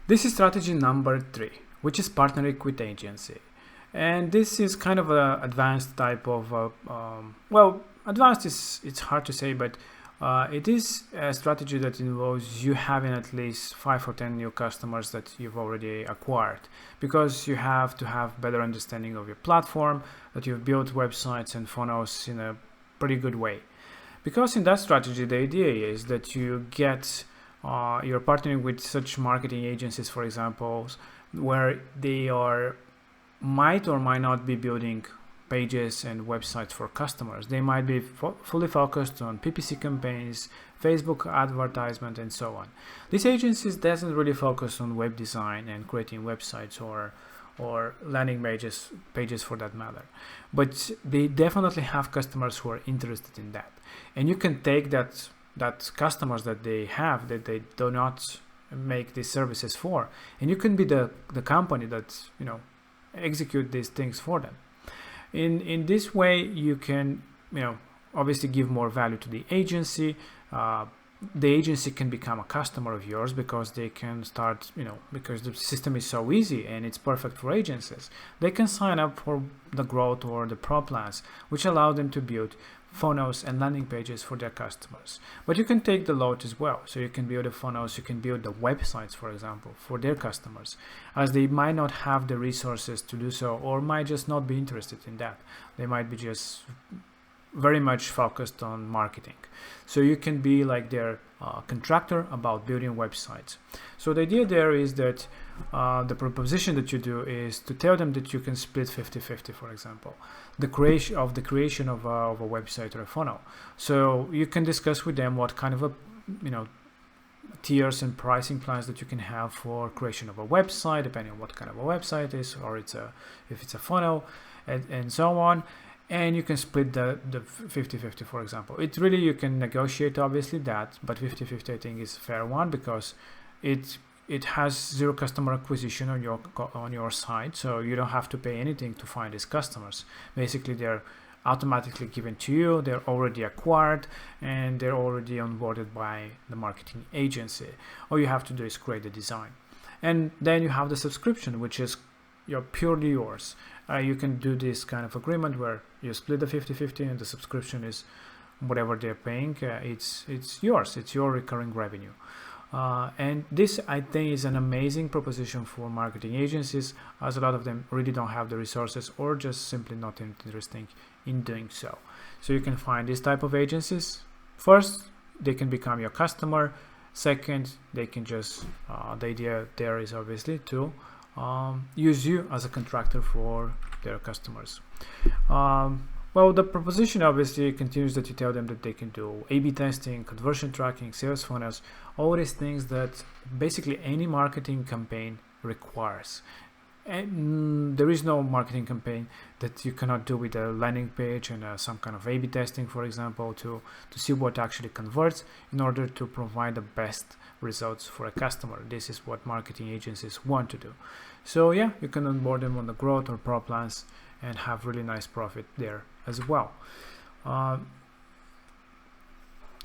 This is strategy number 3, which is partnering with agency. And this is kind of an advanced type of, advanced is, it's hard to say, but it is a strategy that involves you having at least 5 or 10 new customers that you've already acquired, because you have to have better understanding of your platform, that you've built websites and funnels in a pretty good way. Because in that strategy, the idea is that you get you're partnering with such marketing agencies, for example, where they might or might not be building pages and websites for customers. They might be fully focused on PPC campaigns, Facebook advertisement, and so on. These agencies doesn't really focus on web design and creating websites or landing pages for that matter. But they definitely have customers who are interested in that. And you can take that customers that they have that they do not make these services for, and you can be the company that execute these things for them. In this way, you can obviously give more value to the agency. The agency can become a customer of yours because they can start, because the system is so easy and it's perfect for agencies. They can sign up for the growth or the pro plans, which allow them to build funnels and landing pages for their customers. But you can take the load as well. So you can build the funnels, you can build the websites, for example, for their customers, as they might not have the resources to do so, or might just not be interested in that. They might be just very much focused on marketing. So you can be like their contractor about building websites. So the idea there is that the proposition that you do is to tell them that you can split 50-50, for example, the creation of a website or a funnel. So you can discuss with them what kind of tiers and pricing plans that you can have for creation of a website, depending on what kind of a website it is, or if it's a funnel, and so on. And you can split the 50-50, for example. It really, you can negotiate obviously that, but 50-50 I think is a fair one, because it has zero customer acquisition on your side, so you don't have to pay anything to find these customers. Basically, they're automatically given to you, they're already acquired, and they're already onboarded by the marketing agency. All you have to do is create the design. And then you have the subscription, which is purely yours. You can do this kind of agreement where you split the 50-50 and the subscription is whatever they're paying. It's yours, it's your recurring revenue. And this, I think, is an amazing proposition for marketing agencies, as a lot of them really don't have the resources or just simply not interested in doing so. So you can find this type of agencies. First, they can become your customer. Second, they can just, the idea there is obviously to use you as a contractor for their customers. Well, the proposition obviously continues that you tell them that they can do A/B testing, conversion tracking, sales funnels, all these things that basically any marketing campaign requires. And there is no marketing campaign that you cannot do with a landing page and some kind of A/B testing, for example, to see what actually converts in order to provide the best results for a customer. This is what marketing agencies want to do. So yeah, you can onboard them on the growth or pro plans and have really nice profit there as well.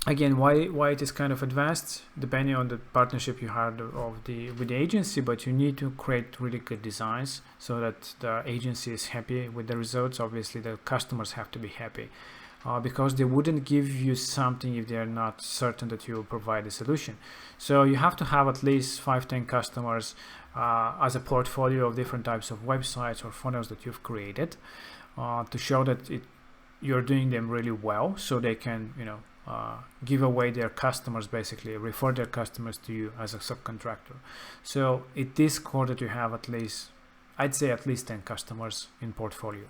Again, why it is kind of advanced, depending on the partnership you have with the agency, but you need to create really good designs so that the agency is happy with the results. Obviously, the customers have to be happy, because they wouldn't give you something if they're not certain that you will provide a solution. So you have to have at least 5-10 customers as a portfolio of different types of websites or funnels that you've created, to show that you're doing them really well, so they can give away their customers, basically refer their customers to you as a subcontractor. So it is core that you have at least, I'd say at least 10 customers in portfolio.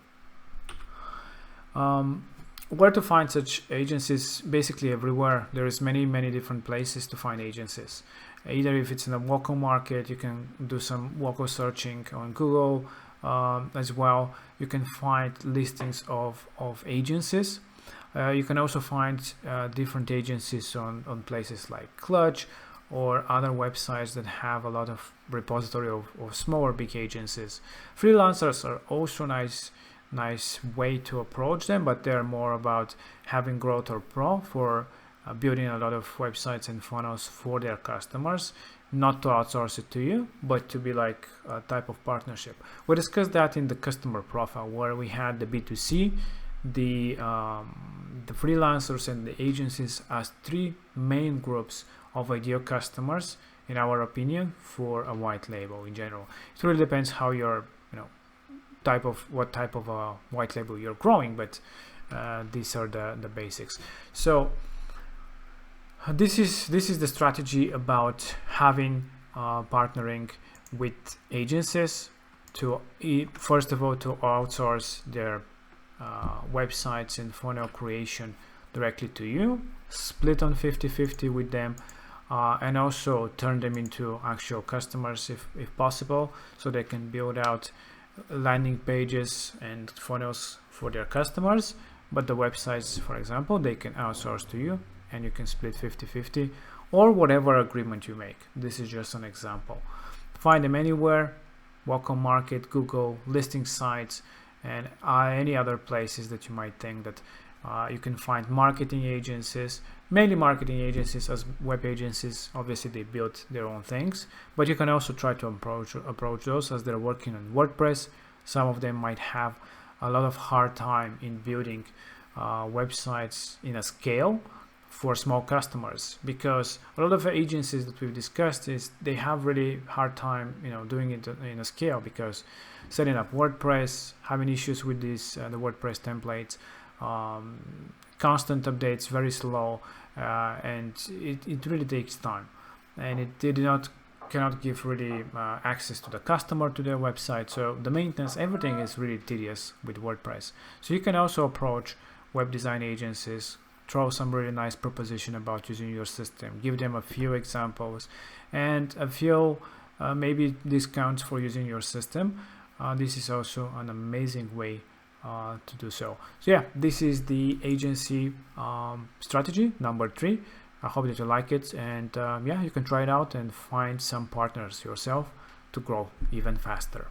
Where to find such agencies? Basically everywhere. There is many different places to find agencies. Either if it's in a local market, you can do some local searching on Google as well. You can find listings of agencies. You can also find different agencies on places like Clutch or other websites that have a lot of repository of small or big agencies. Freelancers are also nice way to approach them, but they're more about having growth or pro for building a lot of websites and funnels for their customers. not to outsource it to you, but to be like a type of partnership. We discussed that in the customer profile, where we had the B2C, the freelancers and the agencies as three main groups of ideal customers, in our opinion, for a white label in general. It really depends how you're, what type of a white label you're growing, but these are the basics. So this is the strategy about having partnering with agencies to first of all to outsource their websites and funnel creation directly to you, split on 50-50 with them, and also turn them into actual customers if possible, so they can build out landing pages and funnels for their customers. But the websites, for example, they can outsource to you, and you can split 50-50 or whatever agreement you make. This is just an example. Find them anywhere: Welcome Market, Google, listing sites, and any other places that you might think that you can find marketing agencies, mainly marketing agencies. As web agencies, obviously they build their own things, but you can also try to approach those as they're working on WordPress. Some of them might have a lot of hard time in building websites in a scale for small customers, because a lot of agencies that we've discussed is they have really hard time doing it in a scale, because setting up WordPress, having issues with this the WordPress templates, constant updates, very slow, and it really takes time, and they cannot give really access to the customer to their website. So the maintenance, everything is really tedious with WordPress. So you can also approach web design agencies, throw some really nice proposition about using your system, give them a few examples and a few maybe discounts for using your system. This is also an amazing way to do so. So yeah, this is the agency strategy number 3. I hope that you like it, and yeah, you can try it out and find some partners yourself to grow even faster.